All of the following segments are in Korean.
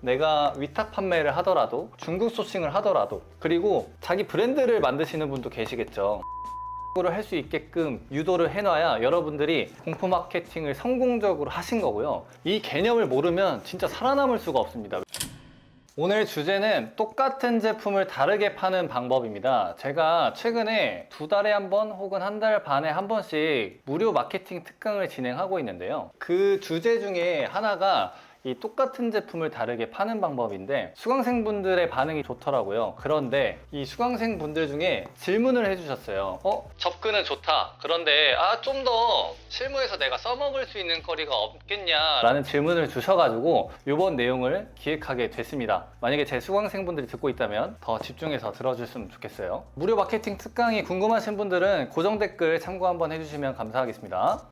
내가 위탁 판매를 하더라도 중국 소싱을 하더라도 그리고 자기 브랜드를 만드시는 분도 계시겠죠. 를 할 수 있게끔 유도를 해놔야 여러분들이 공포 마케팅을 성공적으로 하신 거고요. 이 개념을 모르면 진짜 살아남을 수가 없습니다. 오늘 주제는 똑같은 제품을 다르게 파는 방법입니다. 제가 최근에 2달에 한 번 혹은 1달 반에 한 번씩 무료 마케팅 특강을 진행하고 있는데요. 그 주제 중에 하나가 이 똑같은 제품을 다르게 파는 방법인데 수강생분들의 반응이 좋더라고요. 그런데 이 수강생분들 중에 질문을 해주셨어요. 접근은 좋다. 그런데 좀 더 실무에서 내가 써먹을 수 있는 거리가 없겠냐 라는 질문을 주셔가지고 이번 내용을 기획하게 됐습니다. 만약에 제 수강생분들이 듣고 있다면 더 집중해서 들어줬으면 좋겠어요. 무료 마케팅 특강이 궁금하신 분들은 고정 댓글 참고 한번 해주시면 감사하겠습니다.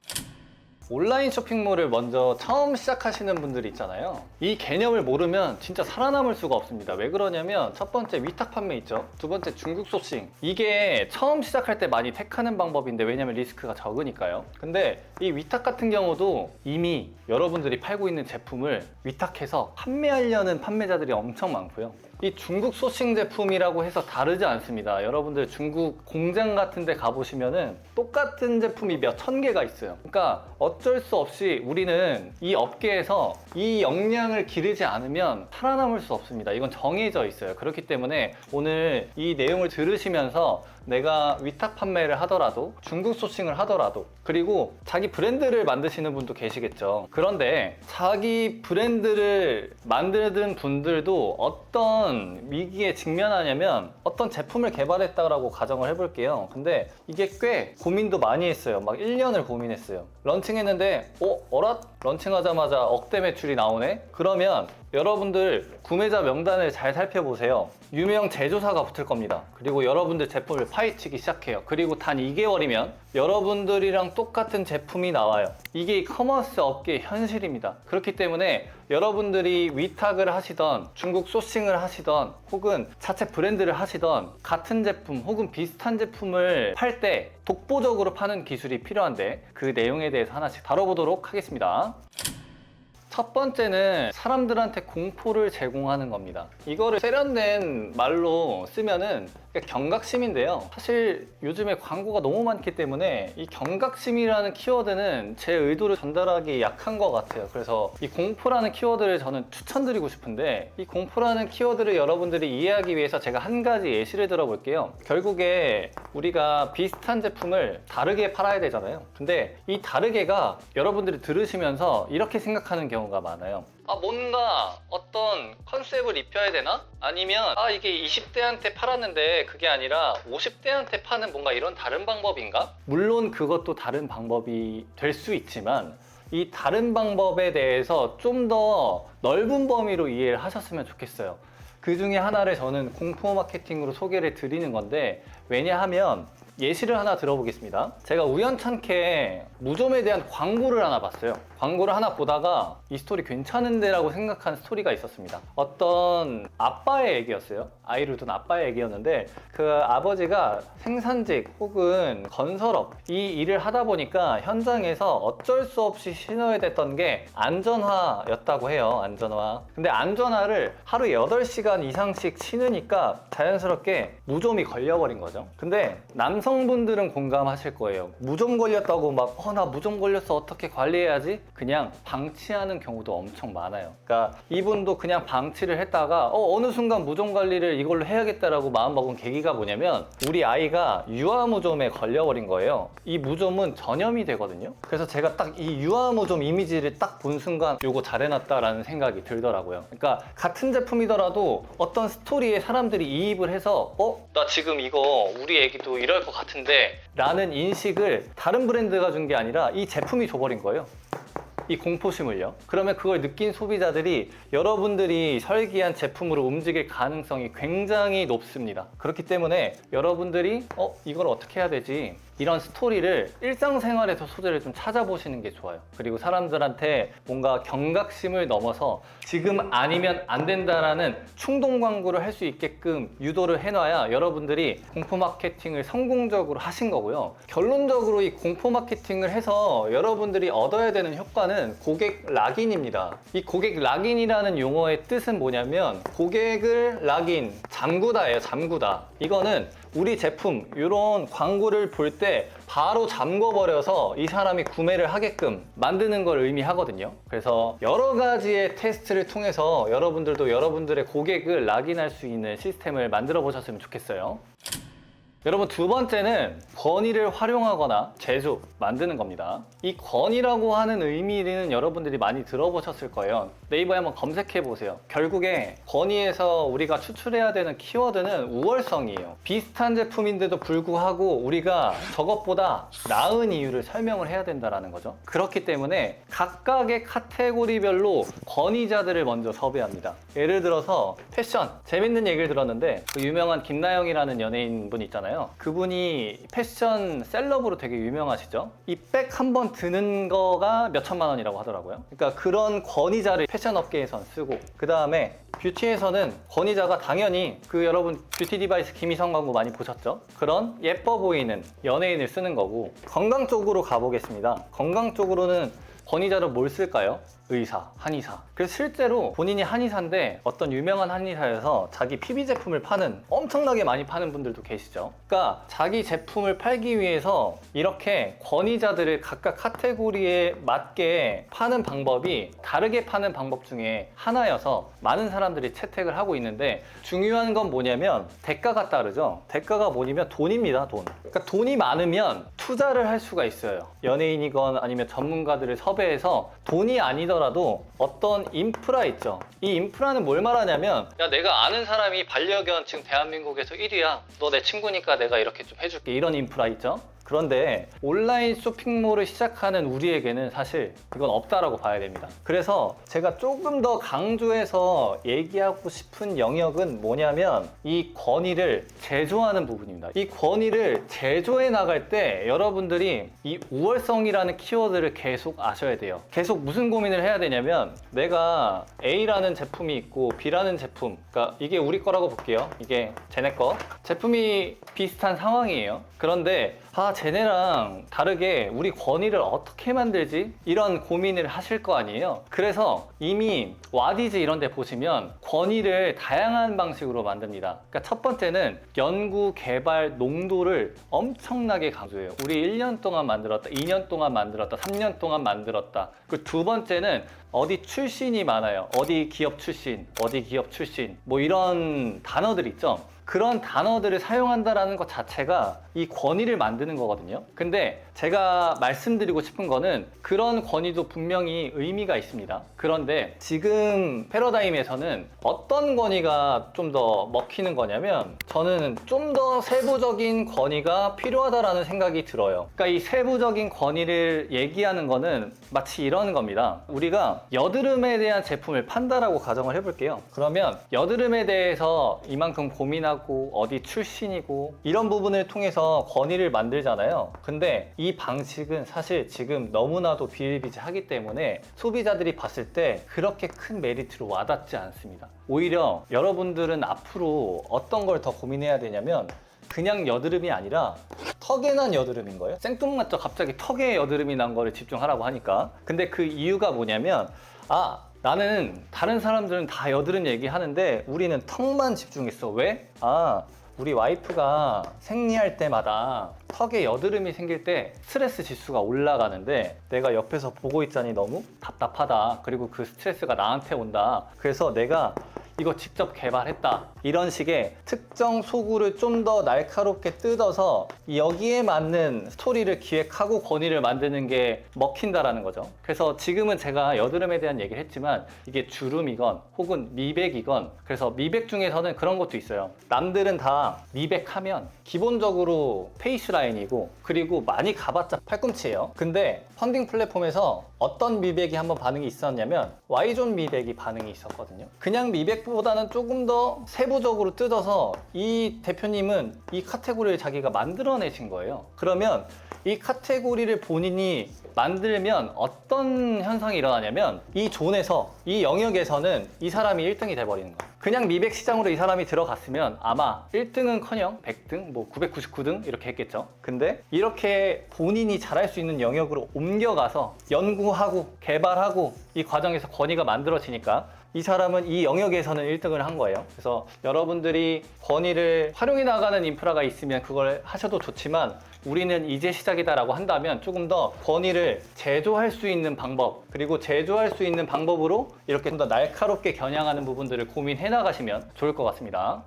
온라인 쇼핑몰을 먼저 처음 시작하시는 분들이 있잖아요. 이 개념을 모르면 진짜 살아남을 수가 없습니다. 왜 그러냐면 첫 번째 위탁 판매 있죠. 두 번째 중국 소싱. 이게 처음 시작할 때 많이 택하는 방법인데 왜냐면 리스크가 적으니까요. 근데 이 위탁 같은 경우도 이미 여러분들이 팔고 있는 제품을 위탁해서 판매하려는 판매자들이 엄청 많고요. 이 중국 소싱 제품이라고 해서 다르지 않습니다. 여러분들 중국 공장 같은 데 가보시면은 똑같은 제품이 몇 천 개가 있어요. 그러니까 어쩔 수 없이 우리는 이 업계에서 이 역량을 기르지 않으면 살아남을 수 없습니다. 이건 정해져 있어요. 그렇기 때문에 오늘 이 내용을 들으시면서 내가 위탁 판매를 하더라도 중국 소싱을 하더라도 그리고 자기 브랜드를 만드시는 분도 계시겠죠. 그런데 자기 브랜드를 만드는 분들도 어떤 위기에 직면하냐면 어떤 제품을 개발했다고 가정을 해볼게요. 근데 이게 꽤 고민도 많이 했어요. 막 1년을 고민했어요. 런칭했는데 어라? 런칭하자마자 억대 매출이 나오네? 그러면 여러분들 구매자 명단을 잘 살펴보세요. 유명 제조사가 붙을 겁니다. 그리고 여러분들 제품을 파헤치기 시작해요. 그리고 단 2개월이면 여러분들이랑 똑같은 제품이 나와요. 이게 커머스 업계의 현실입니다. 그렇기 때문에 여러분들이 위탁을 하시던 중국 소싱을 하시던 혹은 자체 브랜드를 하시던 같은 제품 혹은 비슷한 제품을 팔 때 독보적으로 파는 기술이 필요한데 그 내용에 대해서 하나씩 다뤄보도록 하겠습니다. 첫 번째는 사람들한테 공포를 제공하는 겁니다. 이거를 세련된 말로 쓰면은 경각심인데요. 사실 요즘에 광고가 너무 많기 때문에 이 경각심이라는 키워드는 제 의도를 전달하기 약한 것 같아요. 그래서 이 공포라는 키워드를 저는 추천드리고 싶은데 이 공포라는 키워드를 여러분들이 이해하기 위해서 제가 한 가지 예시를 들어볼게요. 결국에 우리가 비슷한 제품을 다르게 팔아야 되잖아요. 근데 이 다르게가 여러분들이 들으시면서 이렇게 생각하는 경우가 많아요. 뭔가 어떤 컨셉을 입혀야 되나? 아니면 이게 20대한테 팔았는데 그게 아니라 50대한테 파는 뭔가 이런 다른 방법인가? 물론 그것도 다른 방법이 될 수 있지만 이 다른 방법에 대해서 좀 더 넓은 범위로 이해를 하셨으면 좋겠어요. 그 중에 하나를 저는 공포 마케팅으로 소개를 드리는 건데 왜냐하면 예시를 하나 들어보겠습니다. 제가 우연찮게 무좀에 대한 광고를 하나 봤어요. 광고를 하나 보다가 이 스토리 괜찮은데 라고 생각한 스토리가 있었습니다. 어떤 아빠의 얘기였어요. 아이를 둔 아빠의 얘기였는데 그 아버지가 생산직 혹은 건설업 이 일을 하다 보니까 현장에서 어쩔 수 없이 신어야 됐던 게 안전화였다고 해요. 안전화. 근데 안전화를 하루에 8시간 이상씩 신으니까 자연스럽게 무좀이 걸려버린 거죠. 근데 남성분들은 공감하실 거예요. 무좀 걸렸다고 막 나 무좀 걸렸어 어떻게 관리해야지? 그냥 방치하는 경우도 엄청 많아요. 그러니까 이분도 그냥 방치를 했다가 어느 순간 무좀 관리를 이걸로 해야겠다라고 마음먹은 계기가 뭐냐면 우리 아이가 유아무좀에 걸려버린 거예요. 이 무좀은 전염이 되거든요. 그래서 제가 딱 이 유아무좀 이미지를 딱 본 순간 요거 잘해놨다라는 생각이 들더라고요. 그러니까 같은 제품이더라도 어떤 스토리에 사람들이 이입을 해서 나 지금 이거 우리 애기도 이럴 것 같은데 라는 인식을 다른 브랜드가 준 게 아니라 이 제품이 줘버린 거예요. 이 공포심을요. 그러면 그걸 느낀 소비자들이 여러분들이 설계한 제품으로 움직일 가능성이 굉장히 높습니다. 그렇기 때문에 여러분들이 이걸 어떻게 해야 되지? 이런 스토리를 일상생활에서 소재를 좀 찾아보시는 게 좋아요. 그리고 사람들한테 뭔가 경각심을 넘어서 지금 아니면 안 된다라는 충동 광고를 할 수 있게끔 유도를 해놔야 여러분들이 공포 마케팅을 성공적으로 하신 거고요. 결론적으로 이 공포 마케팅을 해서 여러분들이 얻어야 되는 효과는 하나는 고객 락인입니다. 이 고객 락인이라는 용어의 뜻은 뭐냐면 고객을 락인, 잠그다예요. 잠그다. 이거는 우리 제품 이런 광고를 볼 때 바로 잠궈버려서 이 사람이 구매를 하게끔 만드는 걸 의미하거든요. 그래서 여러 가지의 테스트를 통해서 여러분들도 여러분들의 고객을 락인할 수 있는 시스템을 만들어 보셨으면 좋겠어요. 여러분, 두 번째는 권위를 활용하거나 제조, 만드는 겁니다. 이 권위라고 하는 의미는 여러분들이 많이 들어보셨을 거예요. 네이버에 한번 검색해 보세요. 결국에 권위에서 우리가 추출해야 되는 키워드는 우월성이에요. 비슷한 제품인데도 불구하고 우리가 저것보다 나은 이유를 설명을 해야 된다는 거죠. 그렇기 때문에 각각의 카테고리별로 권위자들을 먼저 섭외합니다. 예를 들어서 패션, 재밌는 얘기를 들었는데 그 유명한 김나영이라는 연예인 분 있잖아요. 그분이 패션 셀럽으로 되게 유명하시죠. 이 백 한 번 드는 거가 몇 천만 원이라고 하더라고요. 그러니까 그런 권위자를 패션 업계에선 쓰고, 그 다음에 뷰티에서는 권위자가 당연히 그 여러분 뷰티 디바이스 김희성 광고 많이 보셨죠? 그런 예뻐 보이는 연예인을 쓰는 거고, 건강 쪽으로 가보겠습니다. 건강 쪽으로는 권위자로 뭘 쓸까요? 의사, 한의사. 그래서 실제로 본인이 한의사인데 어떤 유명한 한의사에서 자기 PB 제품을 파는, 엄청나게 많이 파는 분들도 계시죠. 그러니까 자기 제품을 팔기 위해서 이렇게 권위자들을 각각 카테고리에 맞게 파는 방법이 다르게 파는 방법 중에 하나여서 많은 사람들이 채택을 하고 있는데, 중요한 건 뭐냐면 대가가 따르죠. 대가가 뭐냐면 돈입니다. 돈. 그러니까 돈이 많으면 투자를 할 수가 있어요. 연예인이건 아니면 전문가들을 섭외해서 돈이 아니더라도 어떤 인프라 있죠. 이 인프라는 뭘 말하냐면, 야, 내가 아는 사람이 반려견 지금 대한민국에서 1위야. 너 내 친구니까 내가 이렇게 좀 해줄게. 이런 인프라 있죠. 그런데 온라인 쇼핑몰을 시작하는 우리에게는 사실 이건 없다라고 봐야 됩니다. 그래서 제가 조금 더 강조해서 얘기하고 싶은 영역은 뭐냐면 이 권위를 제조하는 부분입니다. 이 권위를 제조해 나갈 때 여러분들이 이 우월성이라는 키워드를 계속 아셔야 돼요. 계속 무슨 고민을 해야 되냐면, 내가 A라는 제품이 있고 B라는 제품, 그러니까 이게 우리 거라고 볼게요. 이게 쟤네 거. 제품이 비슷한 상황이에요. 그런데 쟤네랑 다르게 우리 권위를 어떻게 만들지? 이런 고민을 하실 거 아니에요. 그래서 이미 와디즈 이런 데 보시면 권위를 다양한 방식으로 만듭니다. 그러니까 첫 번째는 연구, 개발, 농도를 엄청나게 강조해요. 우리 1년 동안 만들었다, 2년 동안 만들었다, 3년 동안 만들었다. 그 두 번째는 어디 출신이 많아요. 어디 기업 출신, 어디 기업 출신, 뭐 이런 단어들 있죠. 그런 단어들을 사용한다는 것 자체가 이 권위를 만드는 거거든요. 근데 제가 말씀드리고 싶은 거는 그런 권위도 분명히 의미가 있습니다. 그런데 지금 패러다임에서는 어떤 권위가 좀 더 먹히는 거냐면, 저는 좀 더 세부적인 권위가 필요하다라는 생각이 들어요. 그러니까 이 세부적인 권위를 얘기하는 거는 마치 이런 겁니다. 우리가 여드름에 대한 제품을 판다라고 가정을 해볼게요. 그러면 여드름에 대해서 이만큼 고민하고 어디 출신이고 이런 부분을 통해서 권위를 만들잖아요. 근데 이 방식은 사실 지금 너무나도 비일비재하기 때문에 소비자들이 봤을 때 그렇게 큰 메리트로 와닿지 않습니다. 오히려 여러분들은 앞으로 어떤 걸 더 고민해야 되냐면, 그냥 여드름이 아니라 턱에 난 여드름인 거예요. 생뚱맞죠? 갑자기 턱에 여드름이 난 거를 집중하라고 하니까. 근데 그 이유가 뭐냐면, 나는 다른 사람들은 다 여드름 얘기하는데 우리는 턱만 집중했어. 왜? 우리 와이프가 생리할 때마다 턱에 여드름이 생길 때 스트레스 지수가 올라가는데 내가 옆에서 보고 있자니 너무 답답하다. 그리고 그 스트레스가 나한테 온다. 그래서 내가 이거 직접 개발했다. 이런 식의 특정 소구를 좀 더 날카롭게 뜯어서 여기에 맞는 스토리를 기획하고 권위를 만드는 게 먹힌다라는 거죠. 그래서 지금은 제가 여드름에 대한 얘기를 했지만 이게 주름이건 혹은 미백이건, 그래서 미백 중에서는 그런 것도 있어요. 남들은 다 미백하면 기본적으로 페이스 라인이고, 그리고 많이 가봤자 팔꿈치예요. 근데 펀딩 플랫폼에서 어떤 미백이 한번 반응이 있었냐면 Y존 미백이 반응이 있었거든요. 그냥 미백보다는 조금 더 세부적으로 뜯어서 이 대표님은 이 카테고리를 자기가 만들어내신 거예요. 그러면 이 카테고리를 본인이 만들면 어떤 현상이 일어나냐면, 이 존에서, 이 영역에서는 이 사람이 1등이 돼버리는 거예요. 그냥 미백 시장으로 이 사람이 들어갔으면 아마 1등은커녕 100등, 뭐 999등 이렇게 했겠죠. 근데 이렇게 본인이 잘할 수 있는 영역으로 옮겨가서 연구하고 개발하고 이 과정에서 권위가 만들어지니까 이 사람은 이 영역에서는 1등을 한 거예요. 그래서 여러분들이 권위를 활용해 나가는 인프라가 있으면 그걸 하셔도 좋지만 우리는 이제 시작이다라고 한다면 조금 더 권위를 제조할 수 있는 방법, 그리고 제조할 수 있는 방법으로 이렇게 좀 더 날카롭게 겨냥하는 부분들을 고민해 나가시면 좋을 것 같습니다.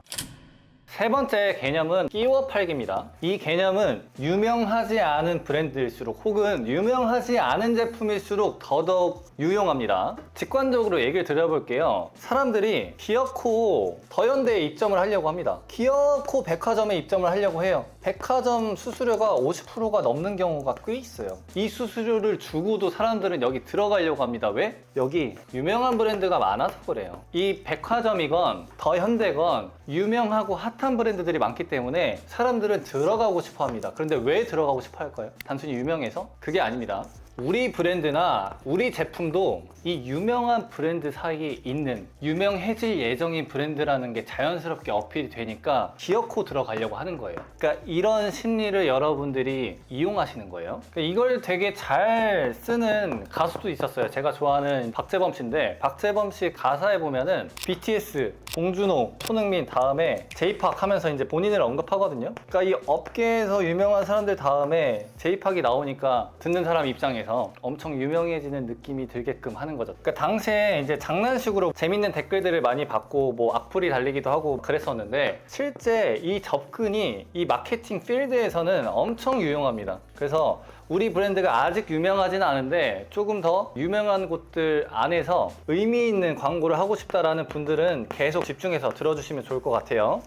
세 번째 개념은 끼워 팔기입니다. 이 개념은 유명하지 않은 브랜드일수록 혹은 유명하지 않은 제품일수록 더더욱 유용합니다. 직관적으로 얘기를 드려볼게요. 사람들이 기어코 더현대에 입점을 하려고 합니다. 기어코 백화점에 입점을 하려고 해요. 백화점 수수료가 50%가 넘는 경우가 꽤 있어요. 이 수수료를 주고도 사람들은 여기 들어가려고 합니다. 왜? 여기 유명한 브랜드가 많아서 그래요. 이 백화점이건 더현대건 유명하고 핫한 브랜드들이 많기 때문에 사람들은 들어가고 싶어 합니다. 그런데 왜 들어가고 싶어 할까요? 단순히 유명해서? 그게 아닙니다. 우리 브랜드나 우리 제품도 이 유명한 브랜드 사이에 있는 유명해질 예정인 브랜드라는 게 자연스럽게 어필이 되니까 기어코 들어가려고 하는 거예요. 그러니까 이런 심리를 여러분들이 이용하시는 거예요. 그러니까 이걸 되게 잘 쓰는 가수도 있었어요. 제가 좋아하는 박재범 씨인데 박재범 씨 가사에 보면은 BTS, 봉준호, 손흥민 다음에 J-POP 하면서 이제 본인을 언급하거든요. 그러니까 이 업계에서 유명한 사람들 다음에 J-POP이 나오니까 듣는 사람 입장에서 엄청 유명해지는 느낌이 들게끔 하는 거죠. 그러니까 당시에 이제 장난식으로 재밌는 댓글들을 많이 받고 뭐 악플이 달리기도 하고 그랬었는데 실제 이 접근이 이 마케팅 필드에서는 엄청 유용합니다. 그래서 우리 브랜드가 아직 유명하지는 않은데 조금 더 유명한 곳들 안에서 의미 있는 광고를 하고 싶다라는 분들은 계속 집중해서 들어주시면 좋을 것 같아요.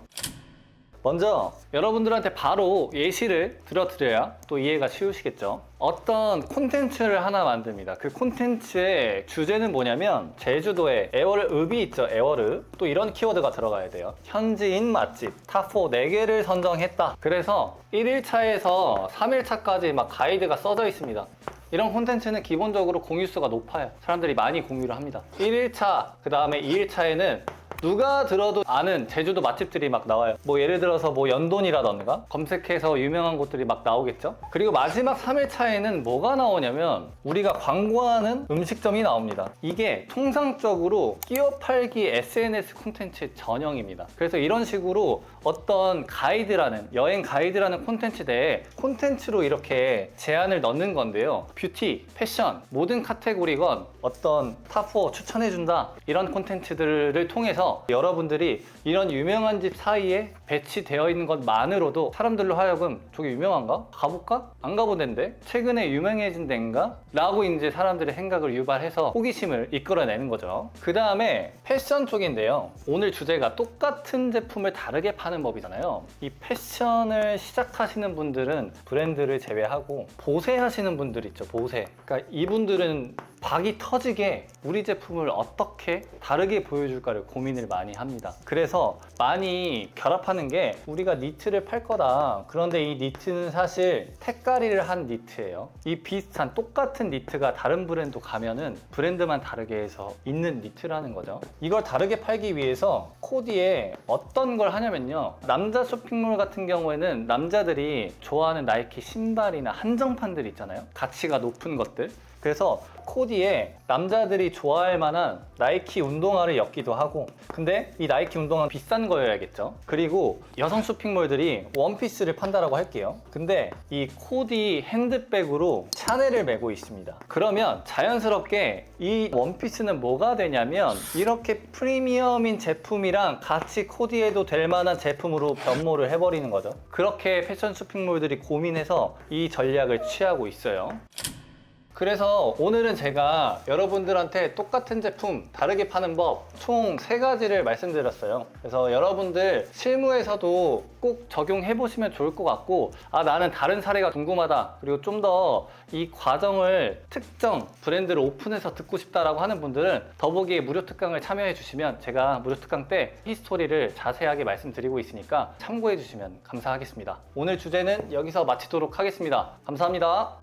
먼저 여러분들한테 바로 예시를 들어드려야 또 이해가 쉬우시겠죠. 어떤 콘텐츠를 하나 만듭니다. 그 콘텐츠의 주제는 뭐냐면 제주도에 애월읍이 있죠. 애월읍. 또 이런 키워드가 들어가야 돼요. 현지인 맛집 탑4 4개를 선정했다. 그래서 1일차에서 3일차까지 막 가이드가 써져 있습니다. 이런 콘텐츠는 기본적으로 공유수가 높아요. 사람들이 많이 공유를 합니다. 1일차, 그 다음에 2일차에는 누가 들어도 아는 제주도 맛집들이 막 나와요. 뭐 예를 들어서 뭐 연돈이라던가 검색해서 유명한 곳들이 막 나오겠죠. 그리고 마지막 3일차에는 뭐가 나오냐면 우리가 광고하는 음식점이 나옵니다. 이게 통상적으로 끼워 팔기 SNS 콘텐츠 전형입니다. 그래서 이런 식으로 어떤 가이드라는 여행 가이드라는 콘텐츠 내에 콘텐츠로 이렇게 제안을 넣는 건데요. 뷰티, 패션, 모든 카테고리건 어떤 탑4 추천해준다 이런 콘텐츠들을 통해서 여러분들이 이런 유명한 집 사이에 배치되어 있는 것만으로도 사람들로 하여금 저게 유명한가? 가볼까? 안 가본 데인데? 최근에 유명해진 데인가? 라고 이제 사람들의 생각을 유발해서 호기심을 이끌어내는 거죠. 그 다음에 패션 쪽인데요. 오늘 주제가 똑같은 제품을 다르게 파는 법이잖아요. 이 패션을 시작하시는 분들은 브랜드를 제외하고 보세 하시는 분들 있죠. 보세. 그러니까 이분들은 박이 터지게 우리 제품을 어떻게 다르게 보여줄까를 고민을 많이 합니다. 그래서 많이 결합하는 게 우리가 니트를 팔 거다. 그런데 이 니트는 사실 택가리를 한 니트예요. 이 비슷한 똑같은 니트가 다른 브랜드 가면은 브랜드만 다르게 해서 있는 니트라는 거죠. 이걸 다르게 팔기 위해서 코디에 어떤 걸 하냐면요. 남자 쇼핑몰 같은 경우에는 남자들이 좋아하는 나이키 신발이나 한정판들 있잖아요. 가치가 높은 것들. 그래서 코디에 남자들이 좋아할 만한 나이키 운동화를 엮기도 하고, 근데 이 나이키 운동화는 비싼 거여야겠죠. 그리고 여성 쇼핑몰들이 원피스를 판다라고 할게요. 근데 이 코디 핸드백으로 샤넬을 메고 있습니다. 그러면 자연스럽게 이 원피스는 뭐가 되냐면 이렇게 프리미엄인 제품이랑 같이 코디해도 될 만한 제품으로 변모를 해버리는 거죠. 그렇게 패션 쇼핑몰들이 고민해서 이 전략을 취하고 있어요. 그래서 오늘은 제가 여러분들한테 똑같은 제품 다르게 파는 법 총 3가지를 말씀드렸어요. 그래서 여러분들 실무에서도 꼭 적용해 보시면 좋을 것 같고, 아 나는 다른 사례가 궁금하다, 그리고 좀 더 이 과정을 특정 브랜드를 오픈해서 듣고 싶다라고 하는 분들은 더보기에 무료 특강을 참여해 주시면 제가 무료 특강 때 히스토리를 자세하게 말씀드리고 있으니까 참고해 주시면 감사하겠습니다. 오늘 주제는 여기서 마치도록 하겠습니다. 감사합니다.